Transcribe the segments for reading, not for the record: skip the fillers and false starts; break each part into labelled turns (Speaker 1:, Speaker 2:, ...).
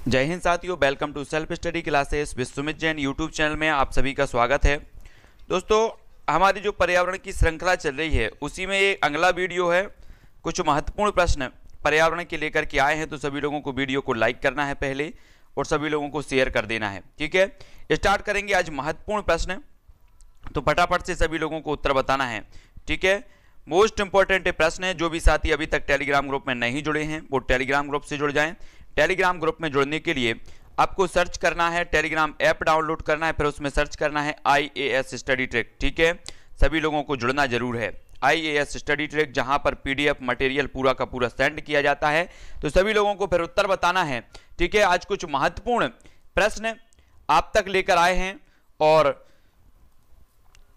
Speaker 1: जय हिंद साथियों, welcome to self study classes with Sumit Jain YouTube channel में आप सभी का स्वागत है। दोस्तों, हमारी जो पर्यावरण की श्रृंखला चल रही है उसी में ये अगला वीडियो है। कुछ महत्वपूर्ण प्रश्न पर्यावरण के लेकर के आए हैं, तो सभी लोगों को वीडियो को लाइक करना है पहले और सभी लोगों को शेयर कर देना है। ठीक है, स्टार्ट करेंगे आज महत्वपूर्ण प्रश्न, तो फटाफट से सभी लोगों को उत्तर बताना है। ठीक है, मोस्ट इंपॉर्टेंट प्रश्न है। जो भी साथी अभी तक टेलीग्राम ग्रुप में नहीं जुड़े हैं वो टेलीग्राम ग्रुप से जुड़ जाएं। टेलीग्राम ग्रुप में जुड़ने के लिए आपको सर्च करना है, टेलीग्राम ऐप डाउनलोड करना है, फिर उसमें सर्च करना है IAS स्टडी ट्रैक। ठीक है, सभी लोगों को जुड़ना जरूर है। IAS स्टडी ट्रैक, जहां पर PDF मटेरियल पूरा का पूरा सेंड किया जाता है, तो सभी लोगों को फिर उत्तर बताना है। ठीक है, आज कुछ महत्वपूर्ण प्रश्न आप तक लेकर आए हैं और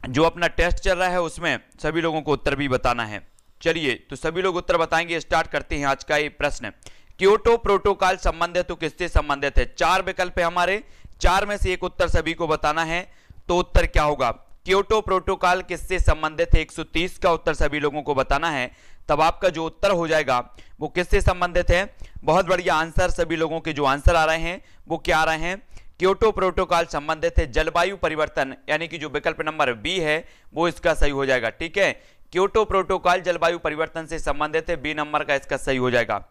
Speaker 1: जो अपना टेस्ट चल रहा है उसमें सभी लोगों को उत्तर भी बताना है। चलिए, तो सभी लोग उत्तर बताएंगे। स्टार्ट करते हैं आज का ये प्रश्न। क्योटो प्रोटोकॉल संबंधित तो किससे संबंधित है? चार विकल्प है हमारे, चार में से एक उत्तर सभी को बताना है। तो उत्तर क्या होगा? क्योटो प्रोटोकॉल किससे संबंधित है? 130 का उत्तर सभी लोगों को बताना है। तब आपका जो उत्तर हो जाएगा वो किससे संबंधित है? बहुत बढ़िया आंसर। सभी लोगों के जो आंसर आ रहे हैं वो क्या आ रहे हैं? क्योटो प्रोटोकॉल संबंधित है जलवायु परिवर्तन, यानी कि जो विकल्प नंबर बी है वो इसका सही हो जाएगा। ठीक है, क्योटो प्रोटोकॉल जलवायु परिवर्तन से संबंधित है, बी नंबर का इसका सही हो जाएगा।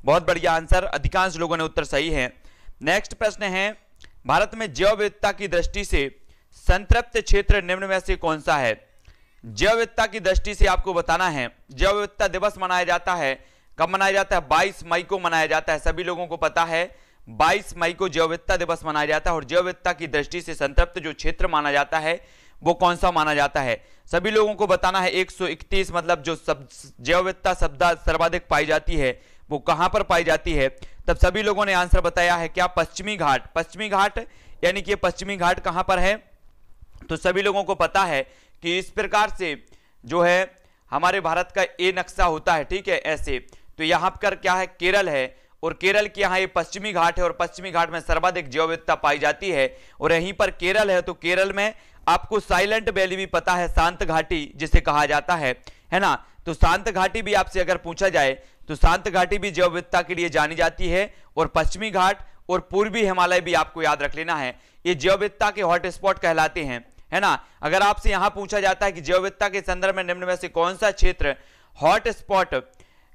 Speaker 1: बहुत बढ़िया आंसर, अधिकांश लोगों ने उत्तर सही है। नेक्स्ट प्रश्न है, भारत में जैव विविधता की दृष्टि से संतृप्त क्षेत्र निम्न में से कौन सा है? जैव विविधता की दृष्टि से आपको बताना है। जैव विविधता दिवस मनाया जाता है, कब मनाया जाता है? 22 मई को मनाया जाता है। सभी लोगों को पता है 22 मई को जैव विविधता दिवस मनाया जाता है। और जैव विविधता की दृष्टि से संतृप्त जो क्षेत्र माना जाता है वो कौन सा माना जाता है? सभी लोगों को बताना है। 131 मतलब जो जैव विविधता सर्वाधिक पाई जाती है वो कहां पर पाई जाती है? तब सभी लोगों ने आंसर बताया है क्या? पश्चिमी घाट। पश्चिमी घाट यानी कि पश्चिमी घाट कहां पर है? तो सभी लोगों को पता है कि इस प्रकार से जो है हमारे भारत का ये नक्शा होता है। ठीक है, ऐसे तो यहां पर क्या है? केरल है, और केरल के यहाँ ये पश्चिमी घाट है और पश्चिमी घाट में सर्वाधिक जैव विविधता पाई जाती है। और यहीं पर केरल है, तो केरल में आपको साइलेंट वैली भी पता है, शांत घाटी जिसे कहा जाता है ना? तो शांत घाटी भी आपसे अगर पूछा जाए तो शांत घाटी भी जैव विविधता के लिए जानी जाती है। और पश्चिमी घाट और पूर्वी हिमालय भी आपको याद रख लेना है, ये जैव विविधता के हॉटस्पॉट कहलाते हैं, है ना? अगर आपसे यहां पूछा जाता है कि जैव विविधता के संदर्भ में निम्न में से कौन सा क्षेत्र हॉटस्पॉट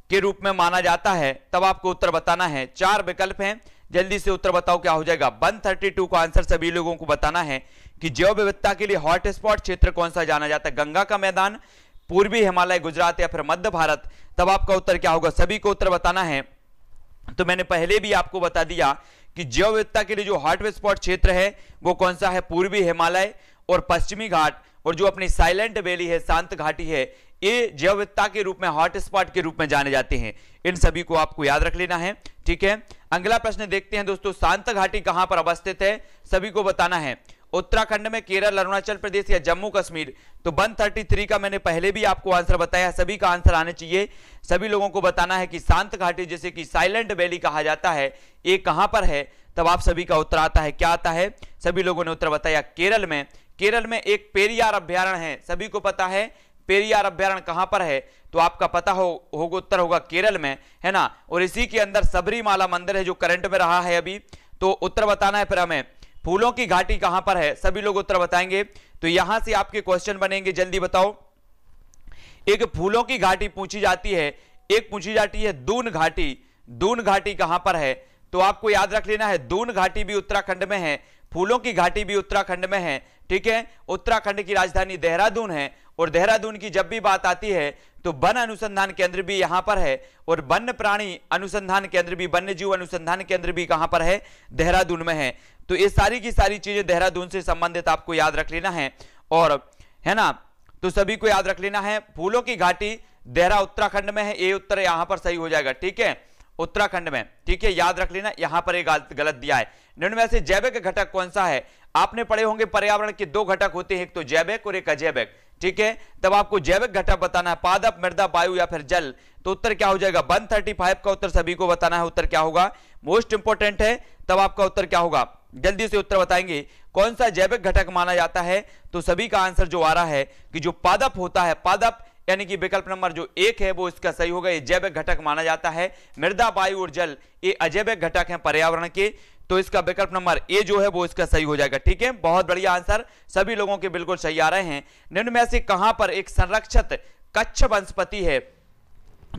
Speaker 1: के रूप में माना जाता है, तब आपको उत्तर बताना है। चार विकल्प हैं, जल्दी से उत्तर बताओ क्या हो जाएगा? 132 का आंसर सभी लोगों को बताना है कि जैव विविधता के लिए हॉटस्पॉट क्षेत्र कौन सा जाना जाता है? गंगा का मैदान, पूर्वी हिमालय, गुजरात या फिर मध्य भारत? तब आपका उत्तर क्या होगा? सभी को उत्तर बताना है। तो मैंने पहले भी आपको बता दिया कि जैव विविधता के लिए जो हॉटस्पॉट क्षेत्र है वो कौन सा है? पूर्वी हिमालय और पश्चिमी घाट, और जो अपनी साइलेंट वैली है, शांत घाटी है, ये जैव विविधता के रूप में हॉटस्पॉट के रूप में जाने जाते हैं। इन सभी को आपको याद रख लेना है। ठीक है, अगला प्रश्न देखते हैं दोस्तों। शांत घाटी कहां पर अवस्थित है? सभी को बताना है। उत्तराखंड में, केरल, अरुणाचल प्रदेश या जम्मू कश्मीर? तो 133 का मैंने पहले भी आपको आंसर बताया, सभी का आंसर आने चाहिए। सभी लोगों को बताना है कि शांत घाटी जिसे कि साइलेंट वैली कहा जाता है, ये कहां पर है? तब आप सभी का उत्तर आता है। क्या आता है? सभी लोगों ने उत्तर बताया केरल में। केरल में एक पेरियार अभ्यारण्य है, सभी को पता है पेरियार अभ्यारण्य कहां पर है? तो आपका पता होगा उत्तर होगा केरल में, है ना? और इसी के अंदर सबरीमाला मंदिर है जो करंट में रहा है अभी। तो उत्तर बताना है फिर हमें। फूलों की घाटी कहां पर है? सभी लोग उत्तर बताएंगे। तो यहां से आपके क्वेश्चन बनेंगे, जल्दी बताओ। एक फूलों की घाटी पूछी जाती है, एक पूछी जाती है दून घाटी। दून घाटी कहां पर है? तो आपको याद रख लेना है, दून घाटी भी उत्तराखंड में है, फूलों की घाटी भी उत्तराखंड में है। ठीक है, उत्तराखंड की राजधानी देहरादून है, और देहरादून की जब भी बात आती है तो वन अनुसंधान केंद्र भी यहां पर है, और वन्य प्राणी अनुसंधान केंद्र भी, वन्य जीव अनुसंधान केंद्र भी कहां पर है? देहरादून में है। तो ये सारी की सारी चीजें देहरादून से संबंधित आपको याद रख लेना है, और है ना? तो सभी को याद रख लेना है। फूलों की घाटी देहरा उत्तराखंड में है, ये उत्तर यहां पर सही हो जाएगा। ठीक है, उत्तराखंड में। ठीक है, याद रख लेना, यहां पर एक गलत दिया है। निम्न में से जैविक घटक कौन सा है? आपने पढ़े होंगे पर्यावरण के दो घटक होते हैं, एक तो जैविक और एक अजैविक। ठीक है, तब आपको जैविक घटक बताना है, पादप, मृदा, वायु या फिर जल। तो उत्तर क्या हो जाएगा? 135 का उत्तर सभी को बताना है। उत्तर क्या होगा? मोस्ट इंपोर्टेंट है। तब आपका उत्तर क्या होगा? जल्दी से उत्तर बताएंगे। कौन सा जैविक घटक माना जाता है? तो सभी का आंसर जो आ रहा है कि जो पादप होता है, पादप यानी कि विकल्प नंबर जो 1 है वो इसका सही होगा। ये जैविक घटक माना जाता है। मृदा, वायु और जल ये अजैविक घटक हैं पर्यावरण के, तो इसका विकल्प नंबर ए जो है वो इसका सही हो जाएगा। ठीक है, बहुत बढ़िया आंसर सभी लोगों के बिल्कुल सही आ रहे हैं। निम्न में से कहां पर एक संरक्षित कच्छ वनस्पति है?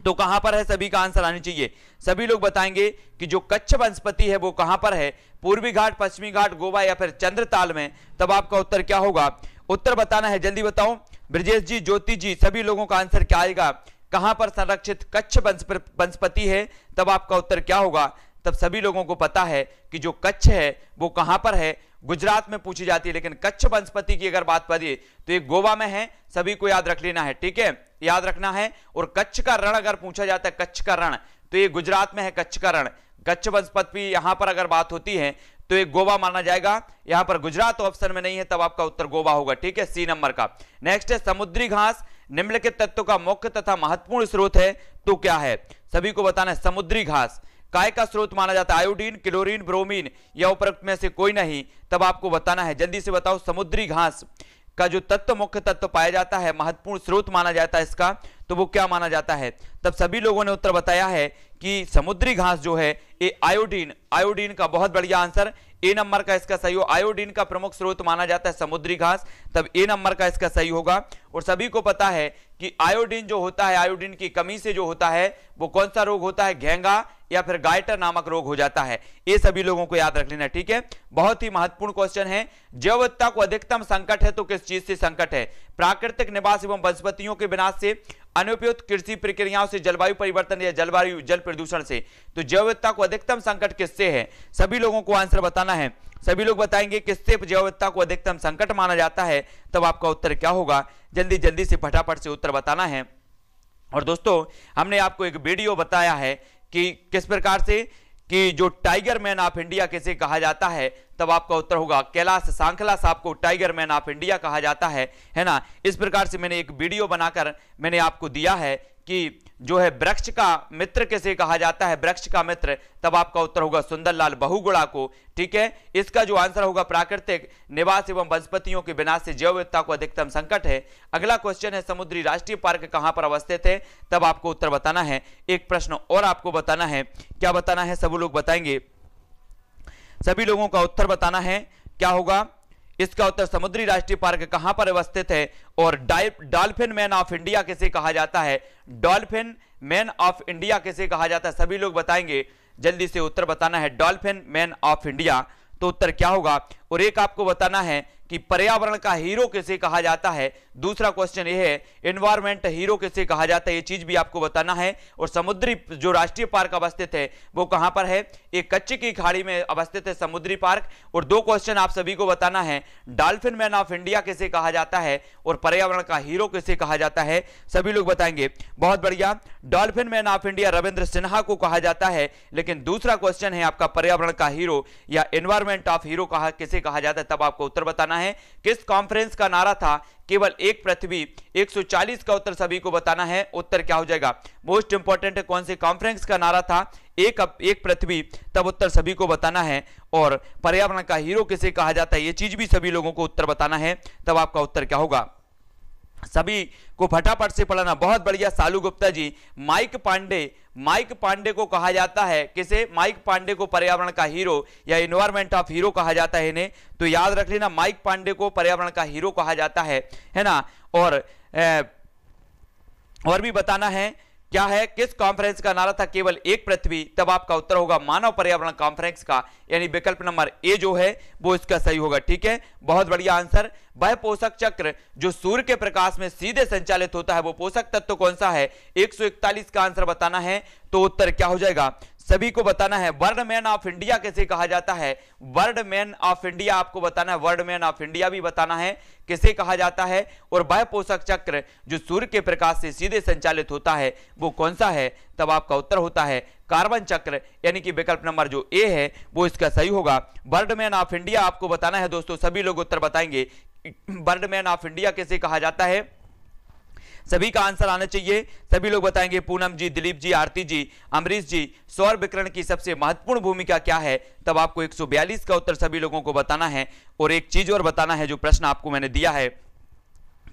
Speaker 1: तो कहां पर है, सभी का आंसर आनी चाहिए। सभी लोग बताएंगे कि जो कच्छ वनस्पति है वो कहां पर है, पूर्वी घाट, पश्चिमी घाट, गोवा या फिर चंद्रताल में। तब आपका उत्तर क्या होगा, उत्तर बताना है, जल्दी बताओ। ब्रजेश जी, ज्योति जी, सभी लोगों का आंसर क्या आएगा, कहां पर संरक्षित कच्छ वनस्पति है? तब आपका उत्तर क्या होगा, तब सभी लोगों को पता है कि जो कच्छ है वो कहां पर है, गुजरात में पूछी जाती है। लेकिन कच्छ वनस्पति की अगर बात करिए तो ये गोवा में है, सभी को याद रख लेना है। ठीक है, याद रखना है। और कच्छ का रण अगर पूछा जाता है, कच्छ का रण, तो ये गुजरात में है कच्छ का रण। कच्छ वनस्पति यहां पर अगर बात होती है तो ये गोवा माना जाएगा, यहां पर गुजरात ऑप्शन में नहीं है, तब आपका उत्तर गोवा होगा। ठीक है, सी नंबर का। नेक्स्ट है समुद्री घास निम्नलिखित तत्वों का मुख्य तथा महत्वपूर्ण स्रोत है, तो क्या है? सभी को बताना है। समुद्री घास काय का स्रोत माना जाता है? आयोडीन, क्लोरीन, ब्रोमीन या उपरोक्त में से कोई नहीं? तब आपको बताना है, जल्दी से बताओ। समुद्री घास का जो तत्व, मुख्य तत्व पाया जाता है, महत्वपूर्ण स्रोत माना जाता है इसका, तो वो क्या माना जाता है? तब सभी लोगों ने उत्तर बताया है कि समुद्री घास जो है ये आयोडीन, आयोडीन का बहुत बढ़िया आंसर, ए नंबर का इसका सही हो। आयोडीन का प्रमुख स्रोत माना जाता है समुद्री घास, तब ए नंबर का इसका सही होगा। और सभी को पता है कि आयोडीन जो होता है, आयोडीन की कमी से जो होता है वो कौन सा रोग होता है, घेंगा या फिर गाइटर नामक रोग हो जाता है। ये सभी लोगों को याद रख लेना। ठीक है, बहुत ही महत्वपूर्ण क्वेश्चन है। जैव विविधता को अधिकतम संकट है तो किस चीज से संकट है? प्राकृतिक निवास एवं वनस्पतियों के विनाश से, अनुपयुक्त कृषि प्रक्रियाओं से, जलवायु परिवर्तन या जलवायु जल प्रदूषण से। तो जैव विविधता को अधिकतम संकट किससे है? सभी लोगों को आंसर बताना है। सभी लोग बताएंगे किससे जैव विविधता को अधिकतम संकट माना जाता है, तब आपका उत्तर क्या होगा, जल्दी जल्दी से फटाफट से उत्तर बताना है। और दोस्तों हमने आपको एक वीडियो बताया है कि किस प्रकार से कि जो टाइगर मैन ऑफ इंडिया किसे कहा जाता है, तब आपका उत्तर होगा कैलाश सांखला साहब को टाइगर मैन ऑफ इंडिया कहा जाता है ना। इस प्रकार से मैंने एक वीडियो बनाकर मैंने आपको दिया है कि जो है वृक्ष का मित्र किसे कहा जाता है, वृक्ष का मित्र, तब आपका उत्तर होगा सुंदरलाल बहुगुणा को। ठीक है, इसका जो आंसर होगा प्राकृतिक निवास एवं वनस्पतियों के विनाश से जैव विविधता को अधिकतम संकट है। अगला क्वेश्चन है समुद्री राष्ट्रीय पार्क कहां पर अवस्थित है? तब आपको उत्तर बताना है। एक प्रश्न और आपको बताना है, क्या बताना है, सब लोग बताएंगे। सभी लोगों का उत्तर बताना है, क्या होगा इसका उत्तर? समुद्री राष्ट्रीय पार्क कहां पर अवस्थित है? और डॉल्फिन मैन ऑफ इंडिया किसे कहा जाता है? डॉल्फिन मैन ऑफ इंडिया किसे कहा जाता है? सभी लोग बताएंगे, जल्दी से उत्तर बताना है। डॉल्फिन मैन ऑफ इंडिया, तो उत्तर क्या होगा? और एक आपको बताना है कि पर्यावरण का हीरो किसे कहा जाता है। दूसरा क्वेश्चन ये है एनवायरमेंट हीरो किसे कहा जाता है, ये चीज भी आपको बताना है। और समुद्री जो राष्ट्रीय पार्क अवस्थित है वो कहां पर है? एक कच्छ की खाड़ी में अवस्थित है समुद्री पार्क। और दो क्वेश्चन आप सभी को बताना है, डॉल्फिन मैन ऑफ इंडिया किसे कहा जाता है और पर्यावरण का हीरो किसे कहा जाता है? सभी लोग बताएंगे, बहुत बढ़िया। Dolphin man of India Ravindra Sinha को कहा जाता है, लेकिन दूसरा क्वेश्चन है आपका पर्यावरण का हीरो या एनवायरमेंट ऑफ हीरो किसे कहा जाता है, तब आपको उत्तर बताना है। किस कॉन्फ्रेंस का नारा था केवल एक पृथ्वी 140 का उत्तर सभी को बताना है। उत्तर क्या हो जाएगा? मोस्ट इंपॉर्टेंट है, कौन से कॉन्फ्रेंस का नारा था? एक पृथ्वी, तब उत्तर सभी को बताना है। और पर्यावरण का हीरो किसे कहा जाता है, ये चीज भी सभी लोगों को उत्तर बताना है, तब आपका उत्तर क्या होगा। सभी को फटाफट से पढ़ना। बहुत बढ़िया सालू गुप्ता जी। माइक पांडे को कहा जाता है किसे? माइक पांडे को पर्यावरण का हीरो या एनवायरमेंट ऑफ हीरो कहा जाता है इन्हें, तो याद रख लेना, माइक पांडे को पर्यावरण का हीरो कहा जाता है ना। और भी बताना है क्या है, किस कॉन्फ्रेंस का नारा था केवल एक पृथ्वी, तब आपका उत्तर होगा मानव पर्यावरण कॉन्फ्रेंस का, यानी विकल्प नंबर ए जो है वो इसका सही होगा। ठीक है, बहुत बढ़िया आंसर। वह पोषक चक्र जो सूर्य के प्रकाश में सीधे संचालित होता है वो पोषक तत्व कौन सा है? 141 का आंसर बताना है, तो उत्तर क्या हो जाएगा? सभी को बताना है। वर्ल्ड मैन ऑफ इंडिया किसे कहा जाता है? वर्ल्ड मैन ऑफ इंडिया आपको बताना है, वर्ल्ड मैन ऑफ इंडिया भी बताना है किसे कहा जाता है। और वह पोषक चक्र जो सूर्य के प्रकाश से सीधे संचालित होता है वो कौन सा है? तब आपका उत्तर होता है कार्बन चक्र, यानी कि विकल्प नंबर जो ए है वो इसका सही होगा। वर्ल्ड मैन ऑफ इंडिया आपको बताना है दोस्तों, सभी लोग उत्तर बताएंगे। वर्ल्ड मैन ऑफ इंडिया किसे कहा जाता है? सभी का आंसर आना चाहिए। सभी लोग बताएंगे। पूनम जी, दिलीप जी, आरती जी, अमरीश जी, सौर विकिरण की सबसे महत्वपूर्ण भूमिका क्या है? तब आपको 142 का उत्तर सभी लोगों को बताना है। और एक चीज और बताना है, जो प्रश्न आपको मैंने दिया है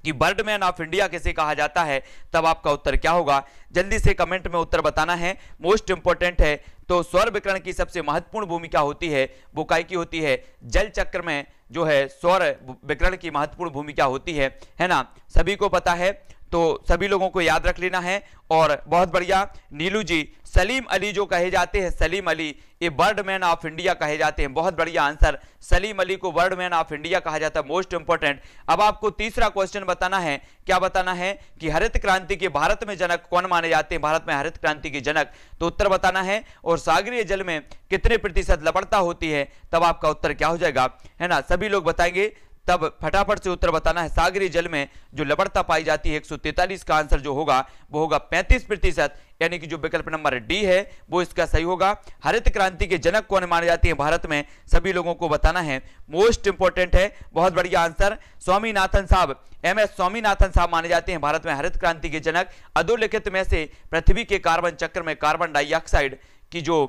Speaker 1: कि बर्डमैन ऑफ इंडिया किसे कहा जाता है, तब आपका उत्तर क्या होगा, जल्दी से कमेंट में उत्तर बताना है, मोस्ट इंपॉर्टेंट है। तो सौर विकिरण की सबसे महत्वपूर्ण भूमिका होती है वो काय की होती है, जल चक्र में जो है सौर विकिरण की महत्वपूर्ण भूमिका होती है ना, सभी को पता है, तो सभी लोगों को याद रख लेना है। और बहुत बढ़िया नीलू जी, सलीम अली जो कहे जाते हैं, सलीम अली ये बर्डमैन ऑफ इंडिया कहे जाते हैं, बहुत बढ़िया आंसर, सलीम अली को बर्डमैन ऑफ इंडिया कहा जाता है, मोस्ट इंपोर्टेंट। अब आपको तीसरा क्वेश्चन बताना है, क्या बताना है कि हरित क्रांति के भारत में जनक कौन माने जाते हैं, भारत में हरित क्रांति के जनक, तो उत्तर बताना है। और सागरीय जल में कितने प्रतिशत लवणता होती है, तब आपका उत्तर क्या हो जाएगा, है ना, सभी लोग बताएंगे, तब फटाफट से उत्तर बताना है। सागरीय जल में जो लवणता पाई जाती है 143 का आंसर जो होगा वो होगा 35%, यानी कि जो विकल्प नंबर डी है वो इसका सही होगा। हरित क्रांति के जनक कौन माने जाते हैं भारत में, सभी लोगों को बताना है, मोस्ट इंपोर्टेंट है, बहुत बढ़िया आंसर, स्वामीनाथन साहब, MS स्वामीनाथन साहब माने जाते हैं भारत में हरित क्रांति के जनक। अधोलिखित में से पृथ्वी के कार्बन चक्र में कार्बन डाइऑक्साइड की जो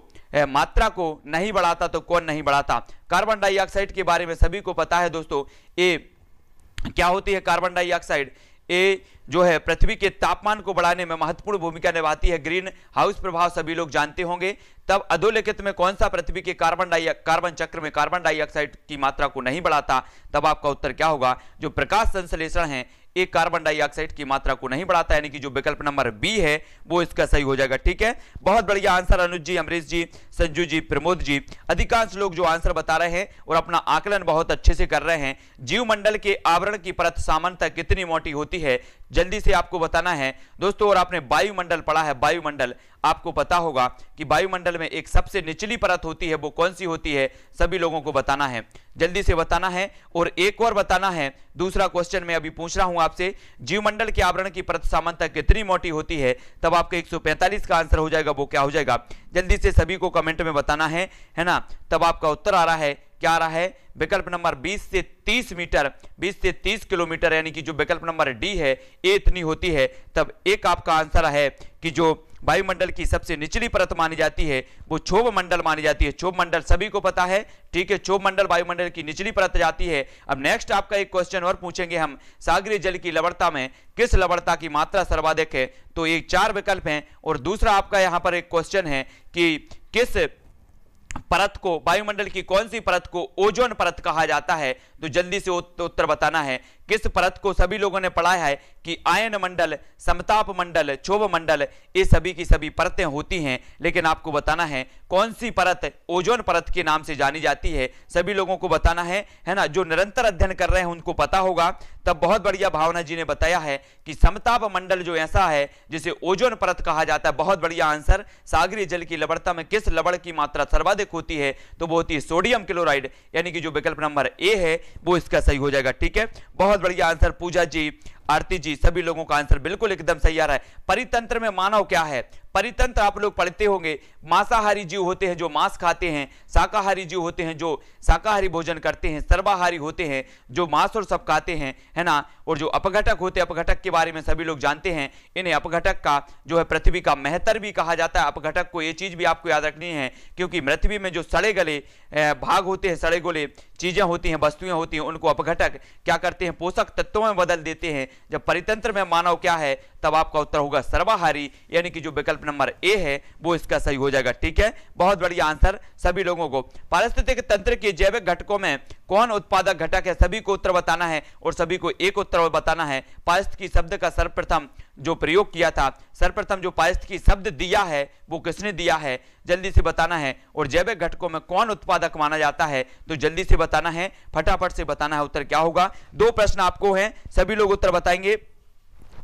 Speaker 1: मात्रा को नहीं बढ़ाता तो कौन नहीं बढ़ाता, कार्बन डाइऑक्साइड के बारे में सभी को पता है दोस्तों, ये क्या होती है कार्बन डाइऑक्साइड, ये जो है पृथ्वी के तापमान को बढ़ाने में महत्वपूर्ण भूमिका निभाती है, ग्रीन हाउस प्रभाव सभी लोग जानते होंगे। तब अधोलिखित में कौन सा पृथ्वी के कार्बन चक्र में कार्बन डाइऑक्साइड की मात्रा को नहीं बढ़ाता, तब आपका उत्तर क्या होगा, जो प्रकाश संश्लेषण है एक कार्बन डाइऑक्साइड की मात्रा को नहीं बढ़ाता, यानी कि जो विकल्प नंबर बी है वो इसका सही हो जाएगा। ठीक है, बहुत बढ़िया आंसर अनुज जी, अमरीश जी, संजू जी, प्रमोद जी, अधिकांश लोग जो आंसर बता रहे हैं और अपना आकलन बहुत अच्छे से कर रहे हैं। जीवमंडल के आवरण की परत सामान्यतः कितनी मोटी होती है, जल्दी से आपको बताना है दोस्तों। और आपने वायुमंडल पढ़ा है, वायुमंडल आपको पता होगा कि वायुमंडल में एक सबसे निचली परत होती है, वो कौन सी होती है, सभी लोगों को बताना है, जल्दी से बताना है। और एक और बताना है, दूसरा क्वेश्चन मैं अभी पूछ रहा हूं आपसे, जीवमंडल के आवरण की परत सामान्यतः कितनी मोटी होती है, तब आपका 145 का आंसर हो जाएगा, वो क्या हो जाएगा, जल्दी से सभी को कमेंट में बताना है ना। तब आपका उत्तर आ रहा है, क्या आ रहा है, विकल्प नंबर 20 से 30 मीटर, 20 से 30 किलोमीटर, यानी कि जो विकल्प नंबर डी है ये इतनी होती है। तब एक आपका आंसर है कि जो वायुमंडल की सबसे निचली परत मानी जाती है वो क्षोभ मंडल मानी जाती है, क्षोभ मंडल सभी को पता है, ठीक है, क्षोभ मंडल वायुमंडल की निचली परत जाती है। अब नेक्स्ट आपका एक क्वेश्चन और पूछेंगे हम, सागरीय जल की लवणता में किस लवणता की मात्रा सर्वाधिक है, तो ये 4 विकल्प हैं। और दूसरा आपका यहां पर एक क्वेश्चन है कि किस परत को, वायुमंडल की कौन सी परत को ओजोन परत कहा जाता है, तो जल्दी से उत्तर बताना है, किस परत को सभी लोगों ने पढ़ा है कि आयन मंडल, समताप मंडल, क्षोभ मंडल, ये सभी की सभी परतें होती हैं, लेकिन आपको बताना है कौन सी परत ओजोन परत के नाम से जानी जाती है, सभी लोगों को बताना है ना, जो निरंतर अध्ययन कर रहे हैं उनको पता होगा। तब बहुत बढ़िया भावना जी ने बताया है कि समताप मंडल जो ऐसा है जिसे ओजोन परत कहा जाता है, बहुत बढ़िया आंसर। सागरीय जल की लवणता में किस लवण की मात्रा सर्वाधिक होती है, तो वो होती है सोडियम क्लोराइड, यानी कि जो विकल्प नंबर ए है वो इसका सही हो जाएगा। ठीक है, बहुत बढ़िया आंसर, पूजा जी, आरती जी, सभी लोगों का आंसर बिल्कुल एकदम सही आ रहा है। परितंत्र में मानव क्या है, परितंत्र आप लोग पढ़ते होंगे, मांसाहारी जीव होते हैं जो मांस खाते हैं, शाकाहारी जीव होते हैं जो शाकाहारी भोजन करते हैं, सर्वाहारी होते हैं जो मांस और सब खाते हैं, है ना, और जो अपघटक होते हैं, अपघटक के बारे में सभी लोग जानते हैं, इन्हें अपघटक का जो है पृथ्वी का मेहतर भी कहा जाता है। अपघटक को, ये चीज भी आपको याद रखनी है, क्योंकि पृथ्वी में जो सड़े गले भाग होते हैं, सड़े गले चीजें होती हैं, वस्तुएं होती हैं, उनको अपघटक क्या करते हैं, पोषक तत्वों में बदल देते हैं। जब परितंत्र में मानव क्या है, तब आपका उत्तर होगा सर्वाहारी, यानी कि जो विकल्प नंबर ए है वो इसका सही हो जाएगा। ठीक है, बहुत बढ़िया आंसर सभी लोगों को। पारिस्थितिक तंत्र के जैविक घटकों में कौन उत्पादक घटक है, सभी को उत्तर बताना है और सभी को एक उत्तर बताना है। पारिस्थितिकी शब्द का सर्वप्रथम जो प्रयोग किया था, सर्वप्रथम जो पारिस्थितिकी शब्द दिया है वो किसने दिया है, जल्दी से बताना है। और जैविक घटकों में कौन उत्पादक माना जाता है, तो जल्दी से बताना है, फटाफट से बताना है, उत्तर क्या होगा। 2 प्रश्न आपको हैं, सभी लोग उत्तर बताएंगे।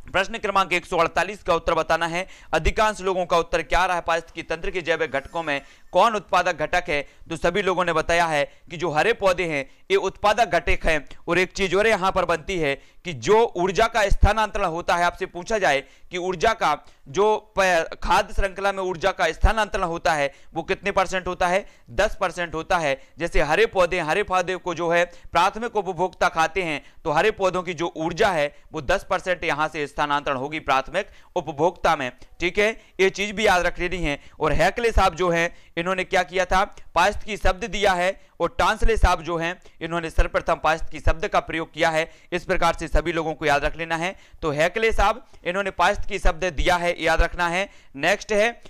Speaker 1: प्रश्न क्रमांक 148 का उत्तर बताना है। अधिकांश लोगों का उत्तर क्या रहा है, पारिस्थितिकी तंत्र के जैविक घटकों में कौन उत्पादक घटक है, तो सभी लोगों ने बताया है कि जो हरे पौधे हैं ये उत्पादक घटक हैं। और एक चीज और यहां पर बनती है कि जो ऊर्जा का स्थानांतरण होता है, आपसे पूछा जाए कि ऊर्जा का जो खाद्य श्रृंखला में ऊर्जा का स्थानांतरण होता है वो कितने % होता है, 10% होता है। जैसे हरे पौधे को जो है प्राथमिक उपभोक्ता खाते हैं, तो हरे पौधों की जो ऊर्जा है वो 10% यहां से स्थानांतरण होगी प्राथमिक उपभोक्ता में। ठीक है, ये चीज भी याद रख लेनी है। और हैकले साहब जो है इन्होंने क्या किया था, पारिस्थितिकी शब्द दिया है और टांसले साहब जो हैं इन्होंने सर्वप्रथम पारिस्थितिकी शब्द का प्रयोग किया है। इस प्रकार से सभी लोगों को याद रख लेना है। तो हैकले साहब इन्होंने पारिस्थितिकी शब्द दिया है, याद रखना है। नेक्स्ट है,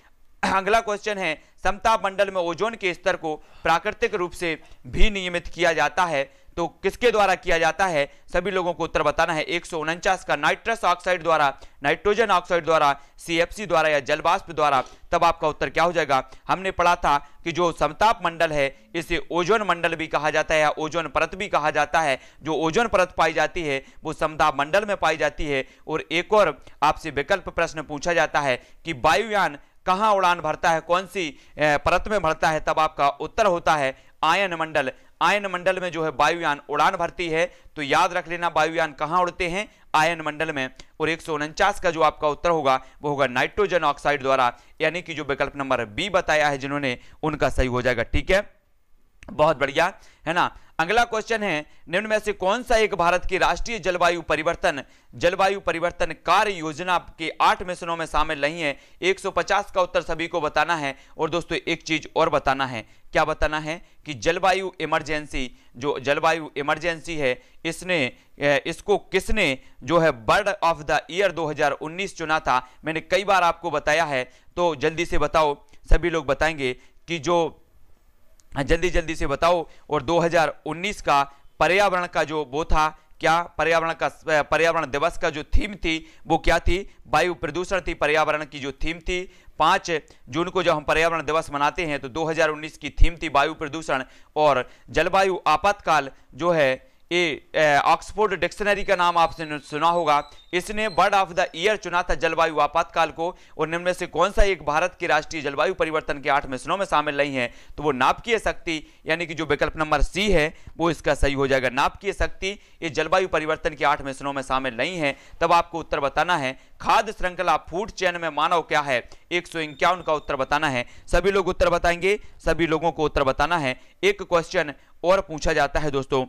Speaker 1: अगला क्वेश्चन है, समताप मंडल में ओजोन के स्तर को प्राकृतिक रूप से भी नियमित किया जाता है, तो किसके द्वारा किया जाता है, सभी लोगों को उत्तर बताना है। 149 का नाइट्रस ऑक्साइड द्वारा, नाइट्रोजन ऑक्साइड द्वारा, सीएफसी द्वारा या जलवाष्प द्वारा। तब आपका उत्तर क्या हो जाएगा, हमने पढ़ा था कि जो समताप मंडल है इसे ओजोन मंडल भी कहा जाता है या ओजोन परत भी कहा जाता है। जो ओजोन परत पाई जाती है वो समताप मंडल में पाई जाती है। और एक और आपसे विकल्प प्रश्न पूछा जाता है कि वायुयान कहां उड़ान भरता है, कौन सी परत में भरता है, तब आपका उत्तर होता है आयन मंडल। आयन मंडल में जो है वायुयान उड़ान भरती है। तो याद रख लेना वायुयान कहां उड़ते हैं, आयन मंडल में। और 149 का जो आपका उत्तर होगा वो होगा नाइट्रोजन ऑक्साइड द्वारा, यानी कि जो विकल्प नंबर बी बताया है जिन्होंने, उनका सही हो जाएगा। ठीक है, बहुत बढ़िया है ना। अगला क्वेश्चन है, निम्न में से कौन सा एक भारत की राष्ट्रीय जलवायु परिवर्तन कार्य योजना के 8 मिशनों में शामिल नहीं है। 150 का उत्तर सभी को बताना है। और दोस्तों एक चीज और बताना है, क्या बताना है कि जलवायु इमरजेंसी, जो जलवायु इमरजेंसी है इसको किसने जो है बर्ड ऑफ द ईयर 2019 चुना था। मैंने कई बार आपको बताया है, तो जल्दी से बताओ, सभी लोग बताएंगे कि जो जल्दी से बताओ। और 2019 का पर्यावरण का जो वो था, क्या पर्यावरण दिवस का जो थीम थी वो क्या थी, वायु प्रदूषण थी। पर्यावरण की जो थीम थी, 5 जून को जब हम पर्यावरण दिवस मनाते हैं तो 2019 की थीम थी वायु प्रदूषण। और जलवायु आपातकाल जो है, ये ऑक्सफोर्ड डिक्शनरी का नाम आपने सुना होगा, इसने बर्ड ऑफ द ईयर चुना था जलवायु आपातकाल को। और निम्न में से कौन सा एक भारत की राष्ट्रीय जलवायु परिवर्तन के 8 मिशनों में शामिल नहीं है, तो वो नाभिकीय शक्ति, यानी कि जो विकल्प नंबर सी है वो इसका सही हो जाएगा। नाभिकीय शक्ति ये जलवायु परिवर्तन के 8 मिशनों में शामिल नहीं है। तब आपको उत्तर बताना है, खाद्य श्रृंखला फूड चेन में मानव क्या है, 151 का उत्तर बताना है। सभी लोग उत्तर बताएंगे, सभी लोगों को उत्तर बताना है। एक क्वेश्चन और पूछा जाता है दोस्तों,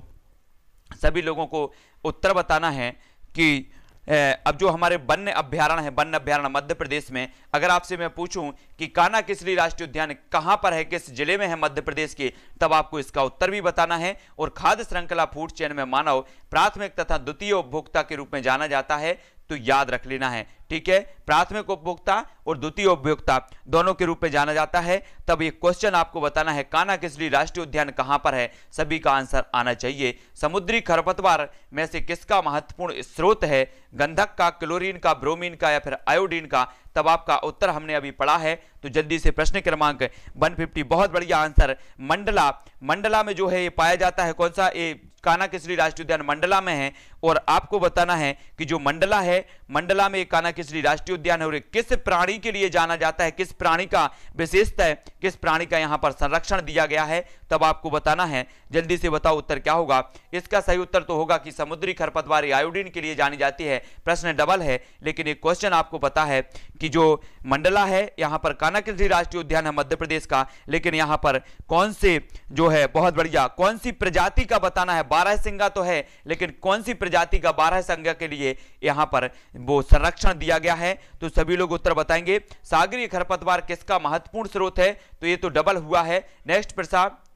Speaker 1: सभी लोगों को उत्तर बताना है कि अब जो हमारे वन्य अभ्यारण्य है, वन्य अभ्यारण्य मध्य प्रदेश में, अगर आपसे मैं पूछूं कि कान्हा किसली राष्ट्रीय उद्यान कहां पर है, किस जिले में है मध्य प्रदेश के, तब आपको इसका उत्तर भी बताना है। और खाद्य श्रृंखला फूड चेन में मानव प्राथमिक तथा द्वितीय उपभोक्ता के रूप में जाना जाता है, तो याद रख लेना है। ठीक है, प्राथमिक उपभोक्ता और द्वितीय उपभोक्ता दोनों के रूप में जाना जाता है। तब ये क्वेश्चन आपको बताना है, कान्हा किसली राष्ट्रीय उद्यान कहां पर है, सभी का आंसर आना चाहिए। समुद्री खरपतवार में से किसका महत्वपूर्ण स्रोत है, गंधक का, क्लोरीन का, ब्रोमीन का या फिर आयोडीन का। तब आपका उत्तर हमने अभी पढ़ा है। तो जल्दी से प्रश्न क्रमांक 150, बहुत बढ़िया आंसर, मंडला में जो है ये पाया जाता है। कौन सा, ये कान्हा किसली राष्ट्रीय उद्यान मंडला में है। और आपको बताना है कि जो मंडला है, मंडला में कान्हा किसली राष्ट्रीय उद्यान है और किस प्राणी के लिए जाना जाता है, किस प्राणी का विशेषता है, किस प्राणी का यहां पर संरक्षण दिया गया है, तब आपको बताना है। जल्दी से बताओ उत्तर क्या होगा। इसका सही उत्तर तो होगा कि समुद्री खरपतवार आयोडीन के लिए जानी जाती है। प्रश्न डबल है, लेकिन एक क्वेश्चन आपको पता है कि जो मंडला है यहां पर कान्हा किसली राष्ट्रीय उद्यान है मध्य प्रदेश का, लेकिन यहां पर कौन से जो है, बहुत बढ़िया, कौन सी प्रजाति का बताना है। 12 सिंगा तो है, लेकिन कौन सी प्रजाति का 12 सिंगा के लिए यहां पर वो संरक्षण दिया गया है, तो सभी लोग उत्तर बताएंगे। सागरीय खरपतवार किसका महत्वपूर्ण स्रोत है, तो ये तो डबल हुआ है। नेक्स्ट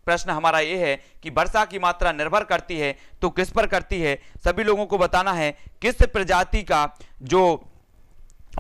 Speaker 1: प्रश्न हमारा ये है कि वर्षा की मात्रा निर्भर करती है, तो किस पर करती है, सभी लोगों को बताना है। किस प्रजाति का जो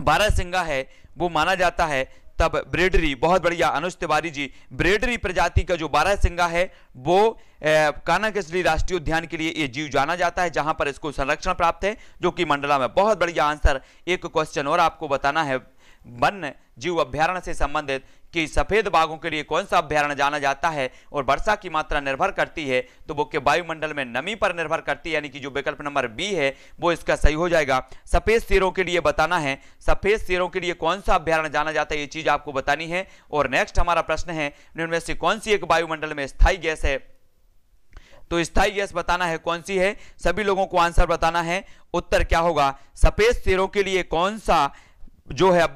Speaker 1: 12 सिंगा है वो माना जाता है, तब ब्रेडरी, बहुत बढ़िया अनुज तिवारी जी, ब्रेडरी प्रजाति का जो 12 सिंगा है वो कान्हा किसली राष्ट्रीय उद्यान के लिए ये जीव जाना जाता है, जहां पर इसको संरक्षण प्राप्त है, जो कि मंडला में। बहुत बढ़िया आंसर। एक क्वेश्चन और आपको बताना है वन्य जीव अभ्यारण्य से संबंधित कि सफेद बाघों के लिए कौन सा अभ्यारण्य जाना जाता है और वर्षा की मात्रा निर्भर करती है, तो वो के वायुमंडल में नमी पर निर्भर करती है, यानी कि जो विकल्प नंबर बी है वो इसका सही हो जाएगा। सफेद शेरों के लिए बताना है, सफेद शेरों के लिए कौन सा अभ्यारण्य जाना जाता है, ये चीज आपको बतानी है। और नेक्स्ट हमारा प्रश्न है, इनमें से कौन सी एक वायुमंडल में स्थायी गैस है, तो स्थायी गैस बताना है कौन सी है, सभी लोगों को आंसर बताना है। उत्तर क्या होगा, सफेद शेरों के लिए कौन सा जो है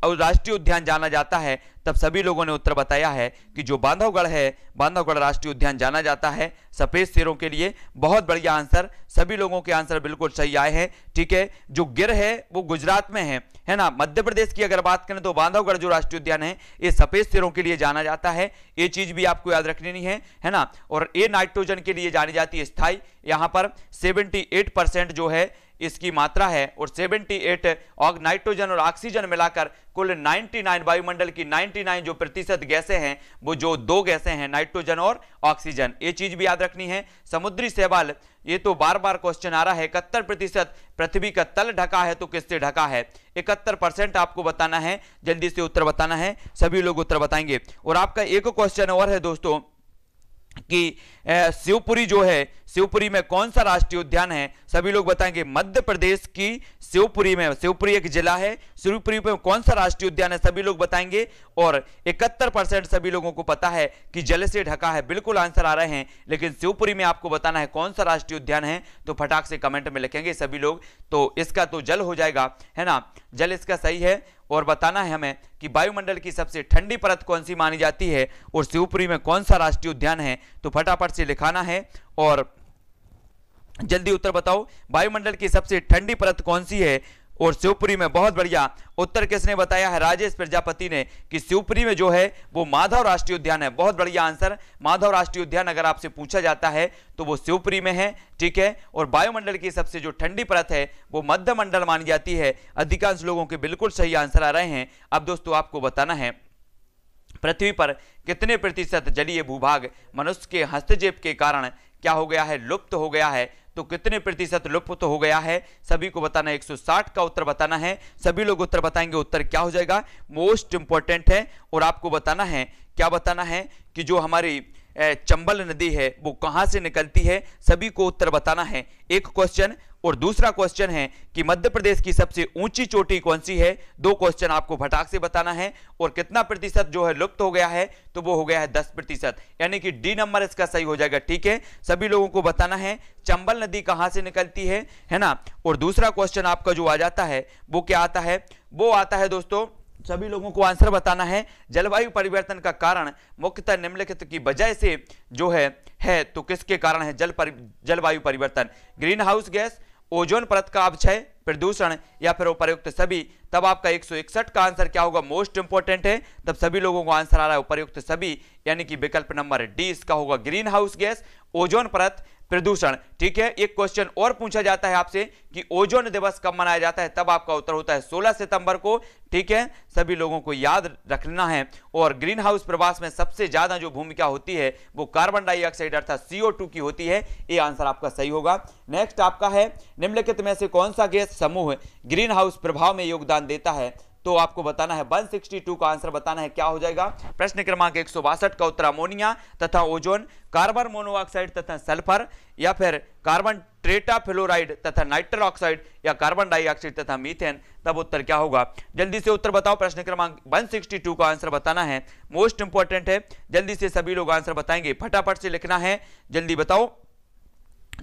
Speaker 1: राष्ट्रीय उद्यान जाना जाता है, तब सभी लोगों ने उत्तर बताया है कि जो बांधवगढ़ है, बांधवगढ़ राष्ट्रीय उद्यान जाना जाता है सफेद शेरों के लिए। बहुत बढ़िया आंसर, सभी लोगों के आंसर बिल्कुल सही आए हैं। ठीक है, जो गिर है वो गुजरात में है ना। मध्य प्रदेश की अगर बात करें तो बांधवगढ़ जो राष्ट्रीय उद्यान है ये सफेद शेरों के लिए जाना जाता है, ये चीज भी आपको याद रखनी है ना। और ये नाइट्रोजन के लिए जानी जाती है स्थायी, यहां पर 78% जो है इसकी मात्रा है, और 78 और नाइट्रोजन और ऑक्सीजन मिलाकर कुल 99 वायुमंडल की 99 जो प्रतिशत गैसें हैं वो जो दो गैसें हैं नाइट्रोजन और ऑक्सीजन, ये चीज भी याद रखनी है। समुद्री शैवाल, ये तो बार बार क्वेश्चन आ रहा है, 71% पृथ्वी का तल ढका है तो किससे ढका है, 71% आपको बताना है, जल्दी से उत्तर बताना है, सभी लोग उत्तर बताएंगे। और आपका एक क्वेश्चन और है दोस्तों कि शिवपुरी जो है, शिवपुरी में कौन सा राष्ट्रीय उद्यान है, सभी लोग बताएंगे। मध्य प्रदेश की शिवपुरी में, शिवपुरी एक जिला है, शिवपुरी में कौन सा राष्ट्रीय उद्यान है, सभी लोग बताएंगे। और 71% सभी लोगों को पता है कि जल से ढका है, बिल्कुल आंसर आ रहे हैं, लेकिन शिवपुरी में आपको बताना है कौन सा राष्ट्रीय उद्यान है, तो फटाक से कमेंट में लिखेंगे सभी लोग। तो इसका तो जल हो जाएगा, है ना, जल इसका सही है। और बताना है हमें कि वायुमंडल की सबसे ठंडी परत कौन सी मानी जाती है और शिवपुरी में कौन सा राष्ट्रीय उद्यान है, तो फटाफट से लिखाना है और जल्दी उत्तर बताओ। वायुमंडल की सबसे ठंडी परत कौन सी है और शिवपुरी में, बहुत बढ़िया उत्तर किसने बताया है, राजेश प्रजापति ने, कि शिवपुरी में जो है वो माधव राष्ट्रीय उद्यान है। बहुत बढ़िया आंसर, माधव राष्ट्रीय उद्यान अगर आपसे पूछा जाता है तो वो शिवपुरी में है। ठीक है, और वायुमंडल की सबसे जो ठंडी परत है वो मध्य मंडल मानी जाती है। अधिकांश लोगों के बिल्कुल सही आंसर आ रहे हैं। अब दोस्तों आपको बताना है पृथ्वी पर कितने प्रतिशत जलीय भूभाग मनुष्य के हस्तक्षेप के कारण क्या हो गया है, लुप्त हो गया है, तो कितने प्रतिशत लुप्त हो गया है, सभी को बताना है। 160 का उत्तर बताना है, सभी लोग उत्तर बताएंगे। उत्तर क्या हो जाएगा, मोस्ट इंपॉर्टेंट है। और आपको बताना है, क्या बताना है कि जो हमारी चंबल नदी है वो कहां से निकलती है, सभी को उत्तर बताना है, एक क्वेश्चन। और दूसरा क्वेश्चन है कि मध्य प्रदेश की सबसे ऊंची चोटी कौन सी है, दो क्वेश्चन आपको फटाक से बताना है। और कितना प्रतिशत जो है लुप्त हो गया है, तो वो हो गया है 10%, यानी कि डी नंबर इसका सही हो जाएगा। ठीक है, सभी लोगों को बताना है चंबल नदी कहां से निकलती है ना। और दूसरा क्वेश्चन आपका जो आ जाता है वो क्या आता है, वो आता है दोस्तों, सभी लोगों को आंसर बताना है, जलवायु परिवर्तन का कारण मुख्यतः निम्नलिखित की वजह से जो है तो किसके कारण है जलवायु परिवर्तन, ग्रीन हाउस गैस, ओजोन परत का अपक्षय, प्रदूषण, या फिर उपर्युक्त सभी। तब आपका 161 का आंसर क्या होगा, मोस्ट इंपोर्टेंट है, तब सभी लोगों को आंसर आ रहा है उपर्युक्त सभी, यानी कि विकल्प नंबर डी इसका होगा, ग्रीन हाउस गैस, ओजोन परत, प्रदूषण। ठीक है, एक क्वेश्चन और पूछा जाता है आपसे कि ओजोन दिवस कब मनाया जाता है, तब आपका उत्तर होता है 16 सितंबर को। ठीक है, सभी लोगों को याद रखना है। और ग्रीन हाउस प्रवास में सबसे ज्यादा जो भूमिका होती है वो कार्बन डाइऑक्साइड अर्थात CO2 की होती है, ये आंसर आपका सही होगा। नेक्स्ट आपका है, निम्नलिखित में से कौन सा गैस समूह ग्रीन हाउस प्रभाव में योगदान देता है, तो आपको बताना है 162 का आंसर बताना है, क्या हो जाएगा। प्रश्न क्रमांक 162 का उत्तर अमोनिया तथा ओजोन, कार्बन मोनोऑक्साइड तथा सल्फर, या फिर कार्बन टेट्राफ्लोराइड तथा नाइट्रस ऑक्साइड, या कार्बन डाइऑक्साइड तथा मीथेन, तब उत्तर क्या होगा, जल्दी से उत्तर बताओ। प्रश्न क्रमांक 162 का आंसर बताना है, मोस्ट इंपॉर्टेंट है, जल्दी से सभी लोग आंसर बताएंगे, फटाफट से लिखना है, जल्दी बताओ।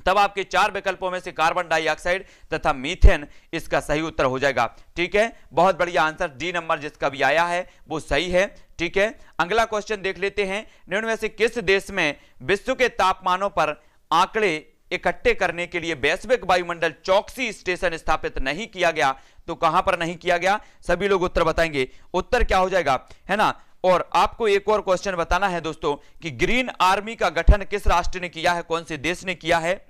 Speaker 1: तब आपके चार विकल्पों में से कार्बन डाइऑक्साइड तथा मीथेन इसका सही उत्तर हो जाएगा। ठीक है, बहुत बढ़िया आंसर, डी नंबर जिसका भी आया है वो सही है। ठीक है, अगला क्वेश्चन देख लेते हैं, निम्न में से किस देश में विश्व के तापमानों पर आंकड़े इकट्ठे करने के लिए वैश्विक वायुमंडल चौकसी स्टेशन स्थापित नहीं किया गया, तो कहां पर नहीं किया गया, सभी लोग उत्तर बताएंगे। उत्तर क्या हो जाएगा, है ना। और आपको एक और क्वेश्चन बताना है दोस्तों कि ग्रीन आर्मी का गठन किस राष्ट्र ने किया है, कौन से देश ने किया है,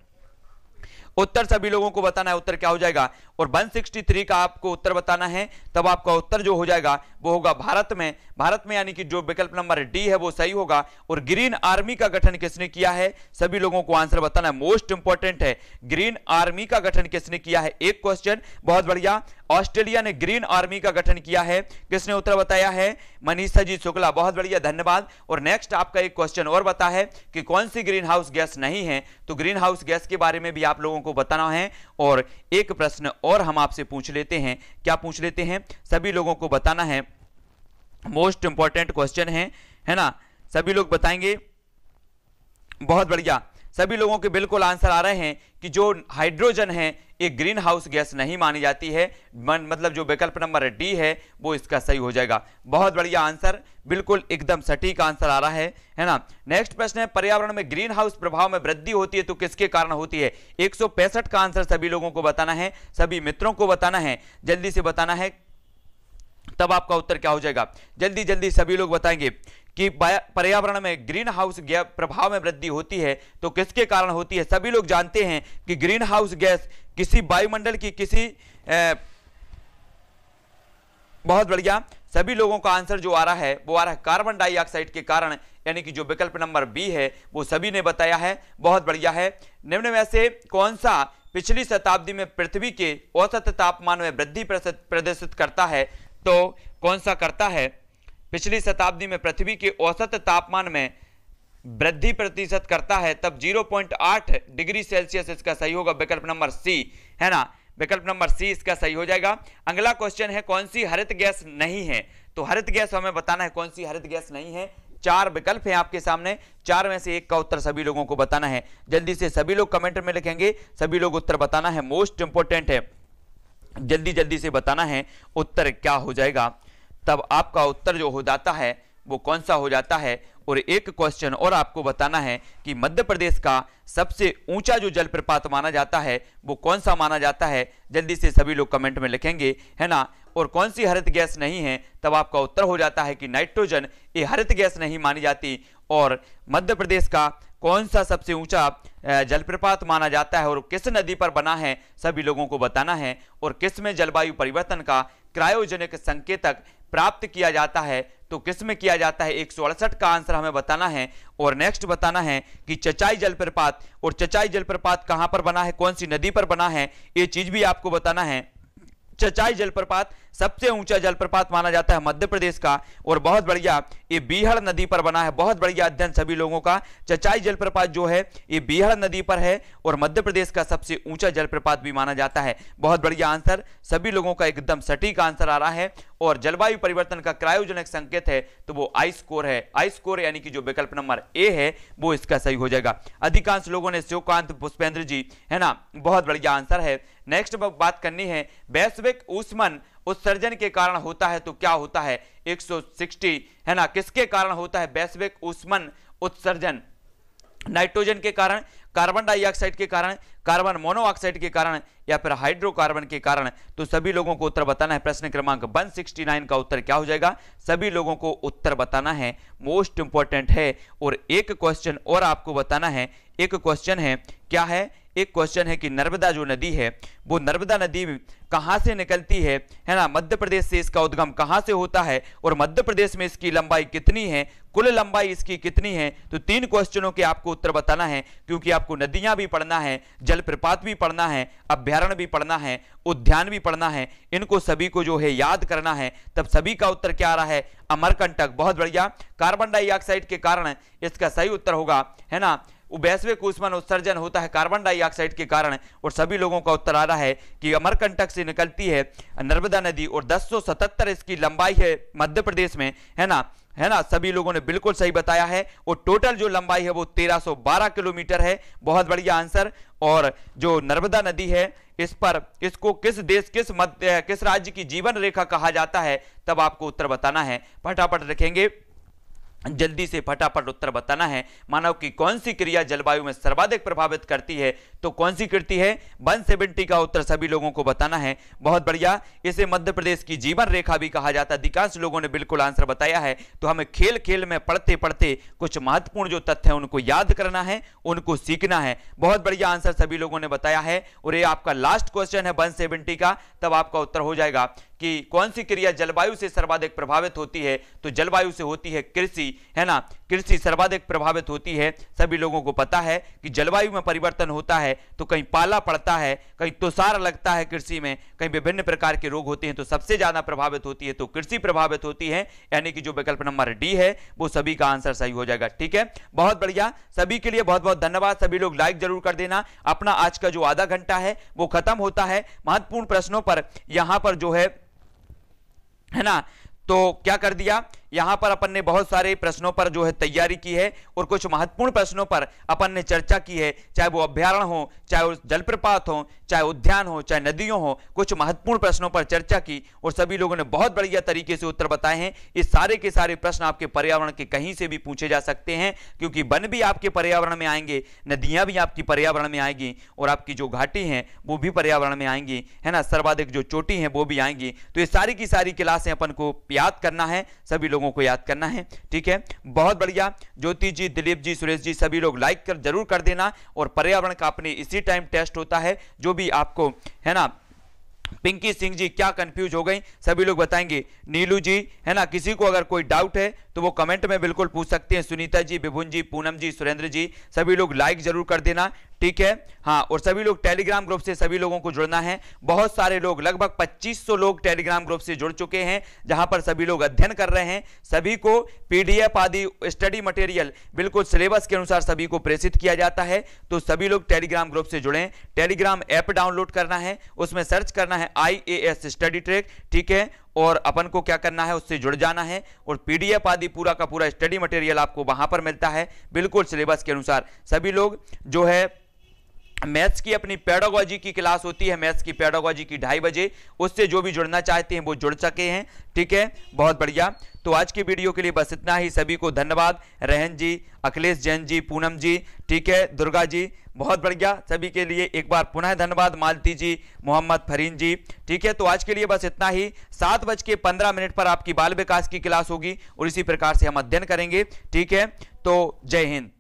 Speaker 1: उत्तर सभी लोगों को बताना है, उत्तर क्या हो जाएगा। और 163 का आपको उत्तर बताना है, तब आपका उत्तर जो हो जाएगा वो होगा भारत में, भारत में, यानी कि जो विकल्प नंबर डी है वो सही होगा। और ग्रीन आर्मी का गठन किसने किया है, सभी लोगों को आंसर बताना है, मोस्ट इंपॉर्टेंट है, ग्रीन आर्मी का गठन किसने किया है, एक क्वेश्चन, बहुत बढ़िया। ऑस्ट्रेलिया ने ग्रीन आर्मी का गठन किया है, किसने उत्तर बताया है, मनीषा जी शुक्ला, बहुत बढ़िया, धन्यवाद। और नेक्स्ट आपका एक क्वेश्चन और बता है कि कौन सी ग्रीन हाउस गैस नहीं है, तो ग्रीन हाउस गैस के बारे में भी आप लोगों को बताना है। और एक प्रश्न और हम आपसे पूछ लेते हैं, क्या पूछ लेते हैं, सभी लोगों को बताना है, मोस्ट इंपॉर्टेंट क्वेश्चन है ना, सभी लोग बताएंगे, बहुत बढ़िया, सभी लोगों के बिल्कुल आंसर आ रहे हैं कि जो हाइड्रोजन है ये ग्रीन हाउस गैस नहीं मानी जाती है। मतलब जो विकल्प नंबर डी है वो इसका सही हो जाएगा। बहुत बढ़िया आंसर, बिल्कुल एकदम सटीक आंसर आ रहा है ना। नेक्स्ट प्रश्न है, पर्यावरण में ग्रीन हाउस प्रभाव में वृद्धि होती है तो किसके कारण होती है? 165 का आंसर सभी लोगों को बताना है, सभी मित्रों को बताना है, जल्दी से बताना है, तब आपका उत्तर क्या हो जाएगा। जल्दी जल्दी सभी लोग बताएंगे कि पर्यावरण में ग्रीन हाउस गैस प्रभाव में वृद्धि होती है तो किसके कारण होती है। सभी लोग जानते हैं कि ग्रीन हाउस गैस किसी वायुमंडल की बहुत बढ़िया, सभी लोगों का आंसर जो आ रहा है वो आ रहा है कार्बन डाइऑक्साइड के कारण, यानी कि जो विकल्प नंबर बी है वो सभी ने बताया है। बहुत बढ़िया है। निम्न में से कौन सा पिछली शताब्दी में पृथ्वी के औसत तापमान में वृद्धि प्रदर्शित करता है? तो कौन सा करता है? पिछली शताब्दी में पृथ्वी के औसत तापमान में वृद्धि प्रतिशत करता है, तब 0.8 डिग्री सेल्सियस इसका सही होगा, विकल्प नंबर सी, है ना। विकल्प नंबर सी इसका सही हो जाएगा। अगला क्वेश्चन है, कौन सी हरित गैस नहीं है? तो हरित गैस हमें बताना है कौन सी हरित गैस नहीं है। 4 विकल्प हैं आपके सामने, 4 में से एक का उत्तर सभी लोगों को बताना है। जल्दी से सभी लोग कमेंट में लिखेंगे, सभी लोग उत्तर बताना है, मोस्ट इंपोर्टेंट है, जल्दी जल्दी से बताना है उत्तर क्या हो जाएगा, तब आपका उत्तर जो हो जाता है वो कौन सा हो जाता है। और एक क्वेश्चन और आपको बताना है कि मध्य प्रदेश का सबसे ऊंचा जो जलप्रपात माना जाता है वो कौन सा माना जाता है। जल्दी से सभी लोग कमेंट में लिखेंगे, है ना। और कौन सी हरित गैस नहीं है, तब आपका उत्तर हो जाता है कि नाइट्रोजन, ये हरित गैस नहीं मानी जाती। और मध्य प्रदेश का कौन सा सबसे ऊंचा जलप्रपात माना जाता है और किस नदी पर बना है, सभी लोगों को बताना है। और किस में जलवायु परिवर्तन का क्रायोजेनिक संकेतक प्राप्त किया जाता है, तो किस में किया जाता है? 168 का आंसर हमें बताना है। और नेक्स्ट बताना है कि चचाई जलप्रपात, और चचाई जलप्रपात कहां पर बना है, कौन सी नदी पर बना है, ये चीज भी आपको बताना है। चचाई जलप्रपात सबसे ऊंचा जलप्रपात माना जाता है मध्य प्रदेश का, और बहुत बढ़िया ये बीहड़ नदी पर बना है। बहुत बढ़िया अध्ययन सभी लोगों का। चचाई जलप्रपात जो है ये बीहड़ नदी पर है और मध्य प्रदेश का सबसे ऊंचा जलप्रपात भी माना जाता है। बहुत बढ़िया आंसर, सभी लोगों का एकदम सटीक आंसर आ रहा है। और जलवायु परिवर्तन का क्रायोजेनिक संकेत है तो वो आइस कोर है, आइस कोर, यानी कि जो विकल्प नंबर ए है वो इसका सही हो जाएगा। अधिकांश लोगों ने शिवकांत पुष्पेंद्र जी, है ना, बहुत बढ़िया आंसर है। नेक्स्ट बात करनी है, वैश्विक ऊष्मन उत्सर्जन के कारण होता है तो क्या होता है? 160, है ना, किसके कारण होता है वैश्विक ऊष्मन उत्सर्जन? नाइट्रोजन के कारण, कार्बन डाइऑक्साइड के कारण, कार्बन मोनोऑक्साइड के कारण, या फिर हाइड्रोकार्बन के कारण? तो सभी लोगों को उत्तर बताना है। प्रश्न क्रमांक 169 का उत्तर क्या हो जाएगा, सभी लोगों को उत्तर बताना है, मोस्ट इंपॉर्टेंट है। और एक क्वेश्चन और आपको बताना है, एक क्वेश्चन है, क्या है? एक क्वेश्चन है कि नर्मदा जो नदी है वो नर्मदा नदी कहां से निकलती है ना, मध्य प्रदेश से इसका उद्गम कहां से होता है और मध्य प्रदेश में इसकी लंबाई कितनी है, कुल लंबाई इसकी कितनी है? तो 3 क्वेश्चनों के आपको उत्तर बताना है, क्योंकि आपको नदियां भी पढ़ना है, जलप्रपात भी पढ़ना है, अभ्यारण्य भी पढ़ना है, उद्यान भी पढ़ना है, इनको सभी को जो है याद करना है। तब सभी का उत्तर क्या आ रहा है? अमरकंटक। बहुत बढ़िया, कार्बन डाइऑक्साइड के कारण इसका सही उत्तर होगा, है ना। वैश्विक ऊष्मन उत्सर्जन होता है कार्बन डाइऑक्साइड के कारण, और सभी लोगों का उत्तर आ रहा है कि अमरकंटक से निकलती है नर्मदा नदी और 1077 इसकी लंबाई है मध्य प्रदेश में, है ना, सभी लोगों ने बिल्कुल सही बताया है। और टोटल जो लंबाई है वो 1312 किलोमीटर है। बहुत बढ़िया आंसर। और जो नर्मदा नदी है इसको किस देश, किस राज्य की जीवन रेखा कहा जाता है, तब आपको उत्तर बताना है। फटाफट रखेंगे, जल्दी से फटाफट उत्तर बताना है। मानव की कौन सी क्रिया जलवायु में सर्वाधिक प्रभावित करती है, तो कौन सी करती है? 170 का उत्तर सभी लोगों को बताना है। बहुत बढ़िया, इसे मध्य प्रदेश की जीवन रेखा भी कहा जाता है। अधिकांश लोगों ने बिल्कुल आंसर बताया है। तो हमें खेल खेल में पढ़ते पढ़ते कुछ महत्वपूर्ण जो तथ्य है उनको याद करना है, उनको सीखना है। बहुत बढ़िया आंसर सभी लोगों ने बताया है। और ये आपका लास्ट क्वेश्चन है 170 का, तब आपका उत्तर हो जाएगा कि कौन सी क्रिया जलवायु से सर्वाधिक प्रभावित होती है। तो जलवायु से होती है कृषि, है ना, कृषि सर्वाधिक प्रभावित होती है। सभी लोगों को पता है कि जलवायु में परिवर्तन होता है तो कहीं पाला पड़ता है, कहीं तुषार लगता है कृषि में, कहीं विभिन्न प्रकार के रोग होते हैं, तो सबसे ज्यादा प्रभावित होती है तो कृषि प्रभावित होती है, यानी कि जो विकल्प नंबर डी है वो सभी का आंसर सही हो जाएगा। ठीक है, बहुत बढ़िया, सभी के लिए बहुत बहुत धन्यवाद। सभी लोग लाइक जरूर कर देना। अपना आज का जो आधा घंटा है वो खत्म होता है महत्वपूर्ण प्रश्नों पर। यहां पर जो है ना, तो क्या कर दिया, यहाँ पर अपन ने बहुत सारे प्रश्नों पर जो है तैयारी की है और कुछ महत्वपूर्ण प्रश्नों पर अपन ने चर्चा की है, चाहे वो अभ्यारण्य हो, चाहे वो जलप्रपात हो, चाहे उद्यान हो, चाहे नदियों हो, कुछ महत्वपूर्ण प्रश्नों पर चर्चा की और सभी लोगों ने बहुत बढ़िया तरीके से उत्तर बताए हैं। ये सारे के सारे प्रश्न आपके पर्यावरण के कहीं से भी पूछे जा सकते हैं, क्योंकि वन भी आपके पर्यावरण में आएंगे, नदियां भी आपकी पर्यावरण में आएंगी और आपकी जो घाटी हैं वो भी पर्यावरण में आएंगी, है ना, सर्वाधिक जो चोटी है वो भी आएंगी। तो ये सारी की सारी क्लासें अपन को याद करना है, सभी लोगों को याद करना है, ठीक है। बहुत बढ़िया, ज्योति जी, दिलीप जी, सुरेश जी, सभी लोग लाइक कर जरूर कर देना। और पर्यावरण का अपने इसी टाइम टेस्ट होता है, जो भी आपको, है ना, पिंकी सिंह जी क्या कंफ्यूज हो गई, सभी लोग बताएंगे। नीलू जी, है ना, किसी को अगर कोई डाउट है तो वो कमेंट में बिल्कुल पूछ सकते हैं। सुनीता जी, विभुन जी, पूनम जी, सुरेंद्र जी, सभी लोग लाइक जरूर कर देना, ठीक है। हाँ, और सभी लोग टेलीग्राम ग्रुप से सभी लोगों को जुड़ना है। बहुत सारे लोग, लगभग 2500 लोग टेलीग्राम ग्रुप से जुड़ चुके हैं, जहां पर सभी लोग अध्ययन कर रहे हैं। सभी को पीडीएफ आदि स्टडी मटेरियल बिल्कुल सिलेबस के अनुसार सभी को प्रेषित किया जाता है। तो सभी लोग टेलीग्राम ग्रुप से जुड़ें। टेलीग्राम ऐप डाउनलोड करना है, उसमें सर्च करना है IAS स्टडी ट्रैक, ठीक है, और अपन को क्या करना है, उससे जुड़ जाना है और पीडीएफ आदि पूरा का पूरा स्टडी मटेरियल आपको वहां पर मिलता है बिल्कुल सिलेबस के अनुसार। सभी लोग जो है मैथ्स की अपनी पेडागोजी की क्लास होती है, मैथ्स की पेडागोजी की 2:30 बजे, उससे जो भी जुड़ना चाहते हैं वो जुड़ सके हैं, ठीक है। बहुत बढ़िया, तो आज की वीडियो के लिए बस इतना ही। सभी को धन्यवाद। रहन जी, अखिलेश जैन जी, पूनम जी, ठीक है, दुर्गा जी, बहुत बढ़िया, सभी के लिए एक बार पुनः धन्यवाद। मालती जी, मोहम्मद फरीन जी, ठीक है। तो आज के लिए बस इतना ही। 7:15 पर आपकी बाल विकास की क्लास होगी और इसी प्रकार से हम अध्ययन करेंगे, ठीक है। तो जय हिंद।